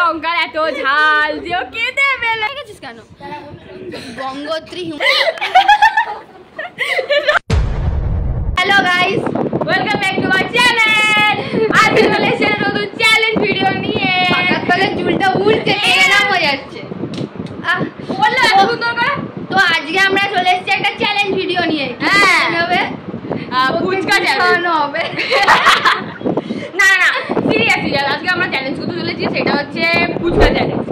লঙ্কার এত ঝাল যে ও কেঁদে ফেলে গেছিস কেন? Gangotri. Hello guys, welcome back to my channel. আজ চলে এসেছি নতুন চ্যালেঞ্জ ভিডিও নিয়ে। সকালে চুলটা উল্টে এরকম হয়ে যাচ্ছে। বললো এত সুন্দর করে। তো আজকে আমরা চলে এসেছি একটা চ্যালেঞ্জ ভিডিও নিয়ে। হ্যাঁ হবে ফুচকা চ্যালেঞ্জ হবে। না না সিরিয়াসলি আজকে আমরা চ্যালেঞ্জ করতে চলেছি, সেটা হচ্ছে ফুচকা চ্যালেঞ্জ।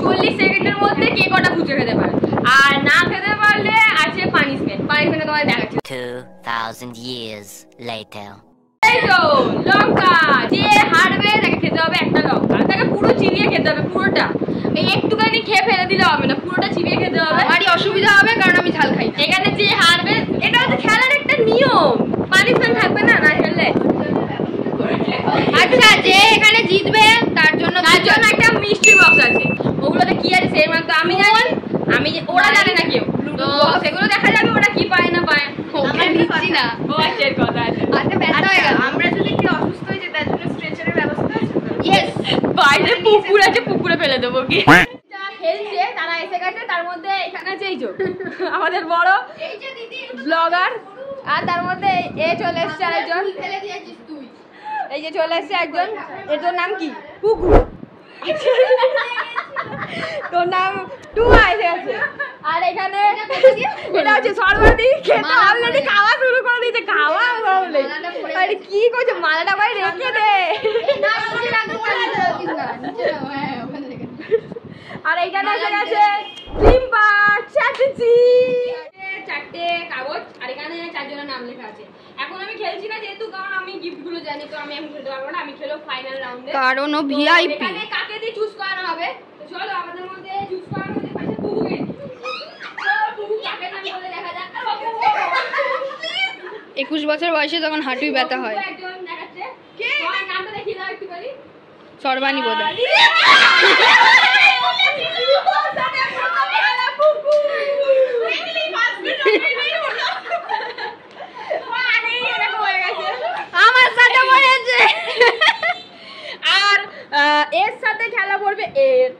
40 সেকেন্ডের মধ্যে কে কটা ফুচকা খেতে পারে, আর না খেতে পারলে আছে পানিশমেন্ট। তোমায় দেখাচ্ছি। 2000 years later. এই তো লঙ্কা, যে হারবে তাকে খেতে হবে একটা লঙ্কা, তাকে পুরো চিবিয়ে খেতে হবে পুরোটা। এই একটুখানি খেয়ে ফেলে দিলে হবে না, পুরোটা চিবিয়ে খেতে হবে। আমারই অসুবিধা হবে কারণ আমি ঝাল খাই। এখানে যে হারবে, এটা হচ্ছে খেলার একটা নিয়ম, পানিশমেন্ট থাকবে না না খেললে। আচ্ছা, যে এখানে জিতবে তার জন্য একটা মিষ্টি বক্স আছে। ওগুলোতে কি আছে সেই মানে তো আমি জানি, ওরা জানে না কেউ। তো সেগুলো দেখা যাবে ওরা কি পায় না পায়। আমরা দিচ্ছি না। ও আচ্ছা এর কথা আছে। আচ্ছা ব্যথা হয়ে গেল। আমরা যদি কি অসুস্থ হয়ে যাই তার জন্য স্ট্রেচারের ব্যবস্থা আছে তো? ইয়েস। বাইরে পুকুর আছে, পুকুরে ফেলে দেবো কি। যারা খেলছে তারা এসে গেছে, তার মধ্যে এখানে আছে এই যে আমাদের বড় এই যে দিদি ব্লগার, আর তার মধ্যে এ চলে এসছে আরেকজন। ফেলে দিয়েছিস তুই। এই যে চলে এসছে একজন, এর তোর নাম কি? পুকু। তোর নাম টুয়া এসে গেছে। আর এখানে এটা হচ্ছে সর্বাদি, খেতে অলরেডি খাওয়া শুরু করে দিয়েছে। খাওয়া বলে আরে কি করছে, মালাটা ভাই রেখে দে। না নিচে রাখতে পারিস না, নিচে রাখ। হ্যাঁ ওখানে রেখে দে। আর এইখানে এসে গেছে রিম্পা চ্যাটার্জি। চারটে কাগজ, আর এখানে চারজনের নাম লেখা আছে। এখন আমি খেলছি না যেহেতু, কারণ আমি গিফট গুলো জানি, তো আমি এখন খেলতে পারবো না। আমি খেলো ফাইনাল রাউন্ডে, কারণ ও ভিআইপি। এখানে কাকে দিয়ে চুজ করানো হবে। তো চলো আমাদের মধ্যে চুজ করানো হবে পাশে পুকুকে। পুকু কাকে নাম বলে দেখা যাক। 21 বছর বয়সে যখন হাঁটুই ব্যথা হয়। একজন দেখাচ্ছে, কে তোমার নামটা দেখিয়ে দাও একটু বলি। সর্বাণী বোধহয়। আমার সাথে পড়েছে। আর এর সাথে খেলা পড়বে এর।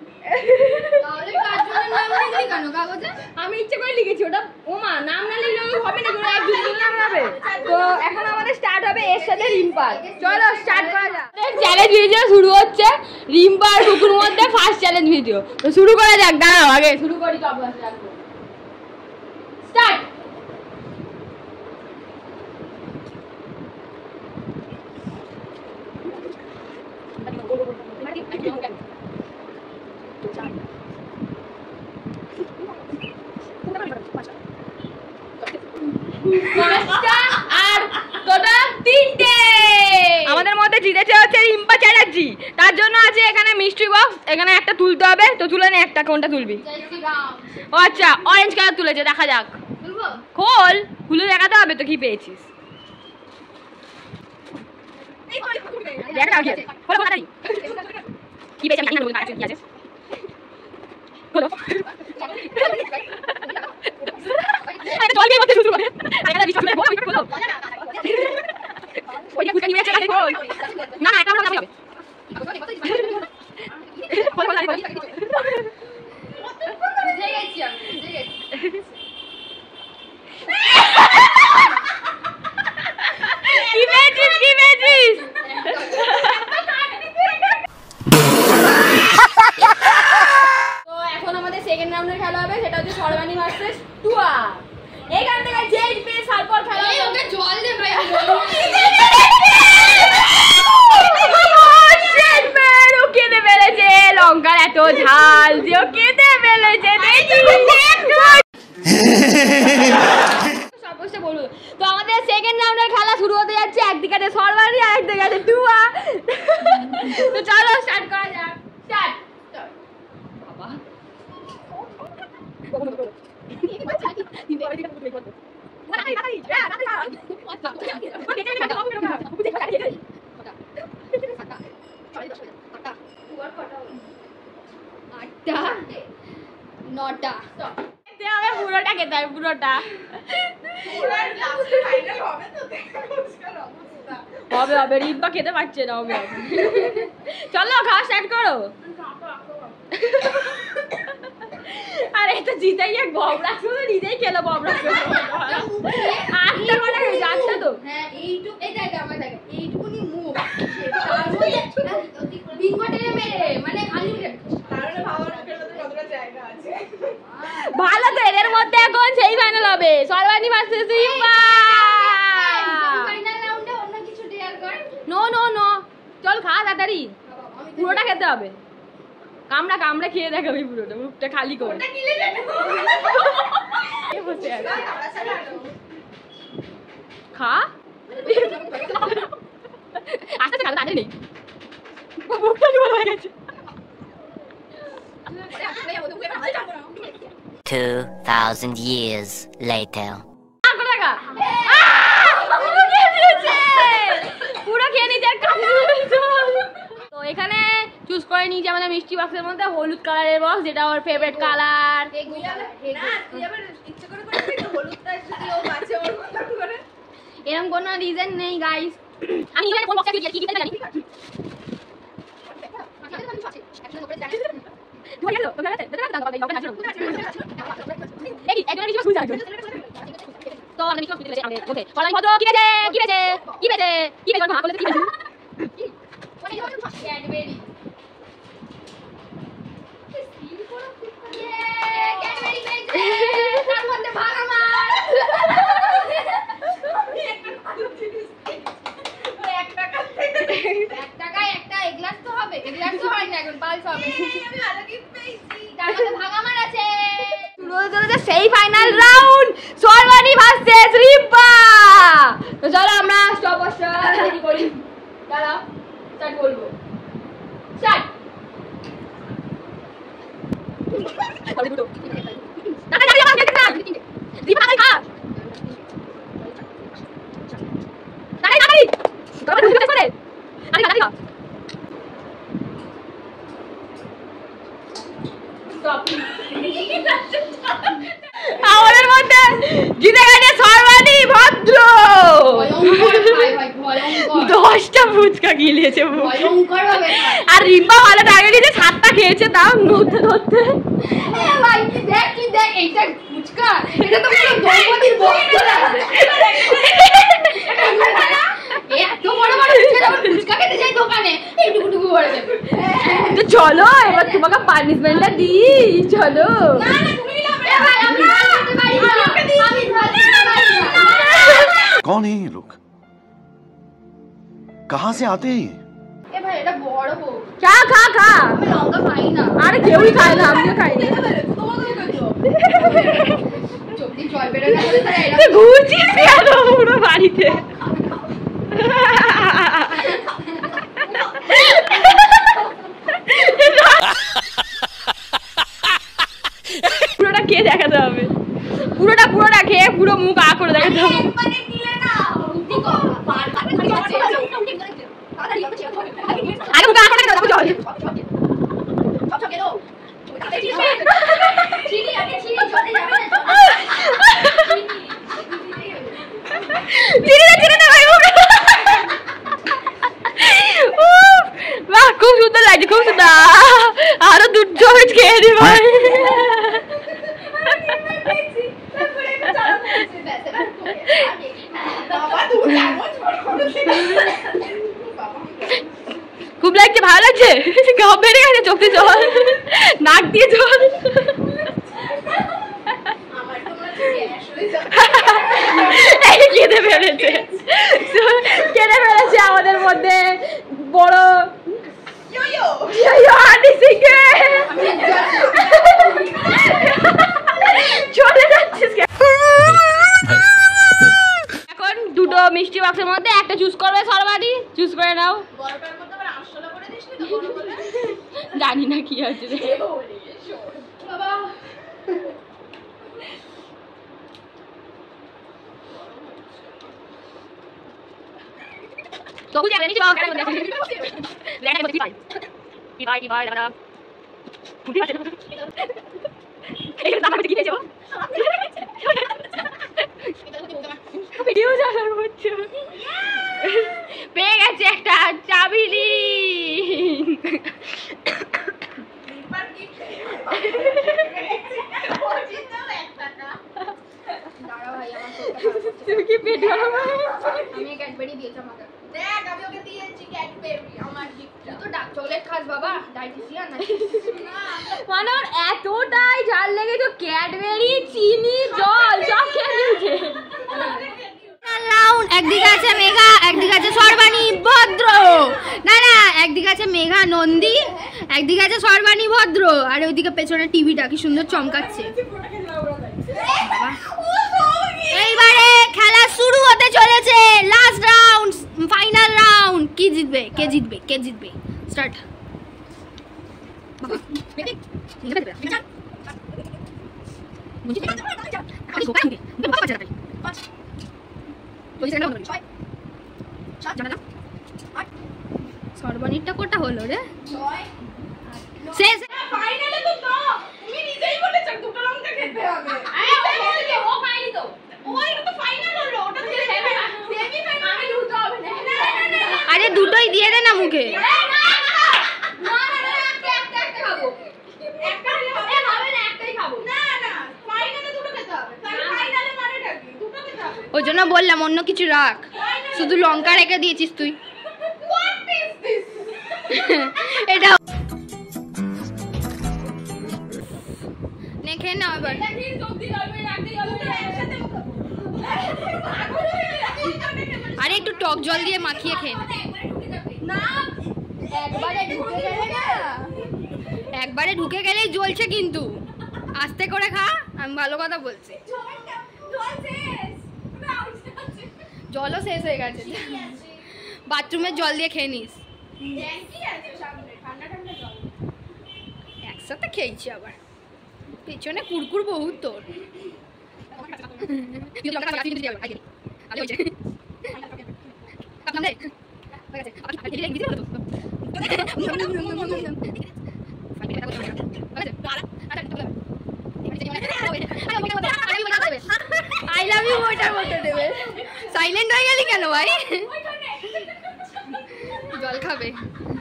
তাহলে কার্টুনের নাম লিখলি কেন কাগজে? আমি ইচ্ছে করে লিখেছি ওটা। ওমা নাম না লিখলে হবে না, করে একজন নাম হবে। তো এখন আমাদের স্টার্ট হবে এর সাথে রিম্পার। চলো স্টার্ট করা যাক। চ্যালেঞ্জ ভিডিও শুরু হচ্ছে রিম্পা আর কুকুর মধ্যে ফার্স্ট চ্যালেঞ্জ ভিডিও। তো শুরু করা যাক। দাঁড়াও আগে শুরু করি, টপ গাছ রাখবো। স্টার্ট। আর টোটাল 3টে। আমাদের মধ্যে জিতেছে হচ্ছে রিম্পা চ্যাটার্জি। তার জন্য আছে এখানে মিষ্টি বক্স, এখানে একটা তুলতে হবে। তো তুলে নে একটা, কোনটা তুলবি? ও আচ্ছা, অরেঞ্জ কালার তুলেছে, দেখা যাক। খোল, খুলে দেখাতে হবে তো কি পেয়েছিস। দেখ না কি আছে, খোলো তাড়াতাড়ি। কি পেয়েছিস আমি জানি না, কি আছে খোলো। আরে জল দিয়ে মত শুরু করে। আরে বিস্কুট খোলো, বিস্কুট খোলো। ওই ফুচকা নিয়ে চলে খোল। না না, এটা আমার হবে। খোল খোল খোল। বুঝে গেছি আমি, বুঝে গেছি। কি পেয়েছিস, কি পেয়েছিস? তো এখন আমাদের সেকেন্ড রাউন্ডের খেলা হবে, সেটা হচ্ছে সর্বাণী ভার্সেস টুয়া। এখান থেকে যে জিতবে তারপর খেলা হবে। ওকে জল দে ভাই। ও কেঁদে ফেলেছে, লঙ্কার এত ঝাল যে ও কেঁদে ফেলেছে। সর্বশেষে বলবো, তো আমাদের সেকেন্ড রাউন্ডের খেলা শুরু হতে যাচ্ছে। একদিকে আছে সর্বাণী, আর একদিকে আছে টুয়া। তো চলো স্টার্ট করা যাক। স্টার্ট। বাবা নটা। পুরোটা খেতে হবে, পুরোটা হবে হবে। রিম্পা খেতে পারছে না, হবে। চলো খাওয়া স্টার্ট করো। আরে এটা জিতে গিয়ে ববরা শুধু নিজেই খেলো ববরা আটটা করে হয়েছে, আটটা তো। হ্যাঁ এইটুকু এই জায়গা আমার জায়গা এইটুকুনি মুখ তার মধ্যে বিঙ্গটে মেরে মানে আনলিমিটেড তাহলে ভাবার কতটা জায়গা আছে। ভালো তো, এদের মধ্যে এখন সেই ফাইনাল হবে সর্বাণী ভার্সেস রিম্পা। ফাইনাল রাউন্ডে অন্য কিছু ডেয়ার কর। নো নো নো, চল খা তাড়াতাড়ি, পুরোটা খেতে হবে। কামড়া কামড়া খেয়ে দেখাবি পুরোটা, মুখটা খালি করে। ওটা কিলে দে বসে আছে। খা আস্তে আস্তে খা, তাড়াতাড়ি নেই, মুখটা জোর হয়ে গেছে। 2,000 years later. পুরো খেয়ে নিচ্ছে আর কাছে। তো এখানে চুজ করে নিয়েছি আমাদের মিষ্টি বক্সের মধ্যে হলুদ কালারের বক্স, যেটা ওর ফেভারিট কালার। না তুই আবার ইচ্ছে করে করবি তো, হলুদটা যদি ও বাঁচে ওর মতন করে। এরকম কোনো রিজন নেই গাইস। আমি জানি কোন বক্সে কি কি জানি। ধরে গেল তো গেলতে দাদা দাদা দাদা দাদা এই একজন কিছু বুঝা যায় তো আমি কিছু বুঝতে চাই ওকে বলাই কত কি বেজে কি বেজে কি বেজে কি বেজে ভাগ করলে কি বেজে মানে যখন ক্যাডবেরি ক্যাডবেরি পেয়েছে তার মধ্যে ভাগ আমার এক টাকা থেকে 1 টাকায় একটা এগ্লাস তো হবে, এগ্লাস তো হয় না এখন পালস হবে। আমি ভালো গিফট পেয়েছি। তার মধ্যে ভাগ আমার আছে। শুরু চলেছে সেই final round Sarbani versus Rimpa. তো চলো আমরা স্টপ রেডি করি, দাঁড়াও স্টার্ট করব। স্টার্ট তাহলে দুটো না না না দেখতে না রিম্পা খাই খা তাই তাই তোমরা দুটো করে আরে খা স্টপ। আমাদের মধ্যে জিতে গেছে সর্বাণী ভদ্র। ভয়ঙ্কর ভাই ভাই ভয়ঙ্কর 10টা ফুচকা গিলিয়েছে ভয়ঙ্কর হবে আর রিম্পা ভালো টার্গেট দিয়েছে, 7টা খেয়েছে তাও নড়তে ধরতে। এ ভাই কি দেখ এইটা ফুচকা, এটা তো পুরো দ্রৌপদীর বস্ত্র লাগবে। এত বড় বড় ফুচকা যখন ফুচকা খেতে যাই দোকানে এইটুকু টুকু পড়ে যাবে। তো চলো এবার তোমাকে পানিশমেন্টটা দিই, চলো। না না তুমি না ভাই আমরা খেতে পারি না, আমি খেতে পারি না। कौन है ये लोग? कहाँ से आते हैं ये? এ ভাই এটা বড় হোক, খা খা খা। আমি লঙ্কা খাই না। আরে কেউই খায় না, আমিও খাই না। যদি জল বেরোয় না বলে তাহলে এরকম তুই ঘুরছিস কেন পুরো বাড়িতে? পুরোটা খেয়ে দেখাতে হবে, পুরোটা খেয়ে পুরো মুখ আ করে দেখাতে হবে। একবারে দিলে না বুদ্ধি কর পার পার খালি আছে তাড়াতাড়ি হবে চেয়ে হবে আরে মুখ আ করে দেখাতে হবে। সব সব গেলো চিনি আগে চিনি চলে যাবে না চিনি না ভাই মুখ। বাহ খুব সুন্দর লাগছে, খুব সুন্দর। আরো 2 চামচ খেয়ে নি ভাই। খুব লাগছে, ভালো লাগছে, গা বেড়ে গেছে, চোখে জল, নাক দিয়ে জল। কেঁদে ফেলেছে আমাদের মধ্যে বড় চলে যাচ্ছিস। এখন 2টো মিষ্টি বক্সের মধ্যে একটা চুজ করবে সর্বাণী, চুজ করে নাও। বড়টার মধ্যে আবার 8 করে দিস না বড় বলে। জানি না কি আছে বাবা তো বুঝে গেলে নিচে বাবা কেন দেখো লেটা করতে কি ভাই দাদা বুঝি আছে এই দাদা কি দিয়েছো ভিডিও চালানো হচ্ছে, পেয়ে গেছে একটা চাবিলি। রিম্পার গিফট দিয়েছে আমাকে। দেখ আমি ওকে দিয়েছি ক্যাডবেরি আমার গিফটটা। তুই তো ডার্ক চকলেট খাস বাবা, ডায়েটিশিয়ান নাকি? মানে ওর এতটাই ঝাল লেগেছে, ক্যাডবেরি, চিনি, জল সব খেয়ে নিয়েছে। রাউন্ড, একদিকে আছে মেঘা, একদিকে আছে সর্বাণী ভদ্র। না না, একদিকে আছে মেঘা নন্দী, একদিকে আছে সর্বাণী ভদ্র, আর ওইদিকে পেছনে টিভিটা কি সুন্দর চমকাচ্ছে। এইবারে খেলা শুরু হতে চলেছে, লাস্ট রাউন্ড, ফাইনাল রাউন্ড। কি জিতবে, কে জিতবে, কে জিতবে? স্টার্ট। সর্বাণীরটা কোটা হলো রে? শেষ। ফাইনালে তো তো তুমি নিজেই বলেছ দুটো লঙ্কা খেতে হবে। ও খাইনি তো। ওই তো ফাইনাল হলো, ওটা তো সেমি ফাইনাল। আমি দুটো হবে না। আরে দুটোই দিয়ে দে না মুখে। একটা খাবো। একটা হলে হবে না, একটাই খাবো। না না, ফাইনালে দুটো খেতে হবে। তাহলে ফাইনালে মানেটা কি? দুটো খেতে হবে। ওই জন্য বললাম অন্য কিছু রাখ, শুধু লঙ্কা রেখে দিয়েছিস তুই। What is this? এটা নে খেয়ে নাও এবার। দেখি সবজি জলবে রাখতেই হবে। একসাথে আরে একটু টক জল দিয়ে মাখিয়ে খেয়ে নে। না, একবারে ঢুকে গেলে না। একবারে ঢুকে গেলেই জ্বলছে কিন্তু, আস্তে করে খা, আমি ভালো কথা বলছি। জলও শেষ হয়ে গেছে, বাথরুমের জল দিয়ে খেয়ে নিস। একসাথে খেয়েছি আবার, পেছনে কুরকুর বহুত তোর। আই লাভ ইউ ওটার মধ্যে দেবে। সাইলেন্ট হয়ে গেলি কেন ভাই? জল খাবে?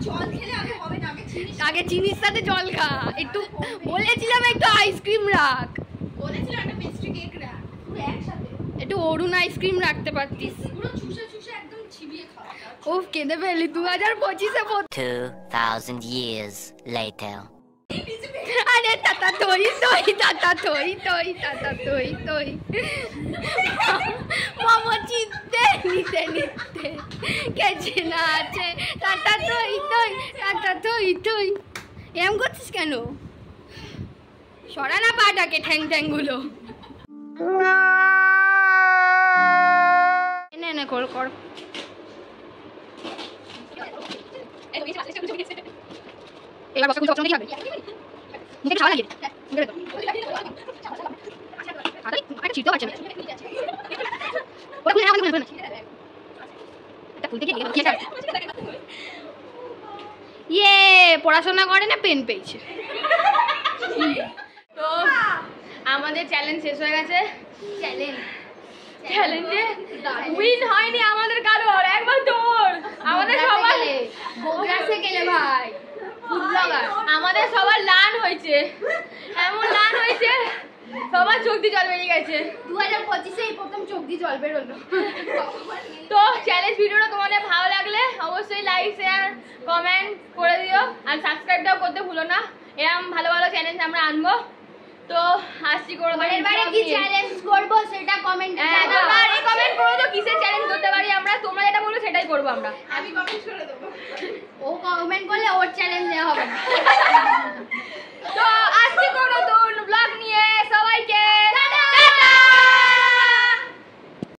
জল খেলে আগে হবে না, আগে চিনি। আগে চিনির সাথে জল খা। একটু বলেছিলাম একটু আইসক্রিম রাখ, বলেছিল একটা পেস্ট্রি কেক রাখ, পুরো একসাথে একটু অরুণ আইসক্রিম রাখতে পারতিস। পুরো চুষে চুষে একদম চিবিয়ে খাওয়া। ও কেঁদে ফেলি। 2025-এ 2,000 years later. আরে তাতা তৈ তৈ, তাতা তৈ তৈ, তাতা তৈ তৈ। মামা চিনতে নিতে নিতে কেছে না আছে, তাতা তৈ তৈ, তাতা তৈ তৈ। এম করছিস কেন? সরা না পাটাকে, ঠ্যাং ঠ্যাং গুলো। নে নে কর কর। এবার বসে কুচো দেখি হবে। মুখে খাওয়া লাগে। মুখে দাও। আরে আরে চিড়তে পারছে না। ওটা খুলে না, খুলে না। এটা খুলতে গিয়ে কি আছে? ইয়ে, পড়াশোনা করে না, পেন পেয়েছে। তো আমাদের চ্যালেঞ্জ শেষ হয়ে গেছে। চ্যালেঞ্জ চ্যালেঞ্জে উইন হয়নি আমাদের কারোর, একবার তোর। আমাদের সবার বগুড়াতে গেলে ভাই ফুড ব্লগার। আমাদের সবার লান হয়েছে, এমন লান হয়েছে সবার চোখ দিয়ে জল বেরিয়ে গেছে। 2025-এ এই প্রথম চোখ দিয়ে জল বের হলো। তো চ্যালেঞ্জ ভিডিওটা তোমাদের ভালো লাগলে অবশ্যই লাইক শেয়ার কমেন্ট করে দিও, আর সাবস্ক্রাইবটাও করতে ভুলো না। এরকম ভালো ভালো চ্যালেঞ্জ আমরা আনবো। তো আসছি করো, পরের বারে কি চ্যালেঞ্জ করব সেটা কমেন্টে জানাও। তোমরা কমেন্ট করো তো কিসের চ্যালেঞ্জ করতে পারি আমরা, তোমরা যেটা বলবে সেটাই করবো আমরা। আমি কমেন্ট করে দেবো। ও কমেন্ট করলে ওর চ্যালেঞ্জ দেওয়া হবে না। তো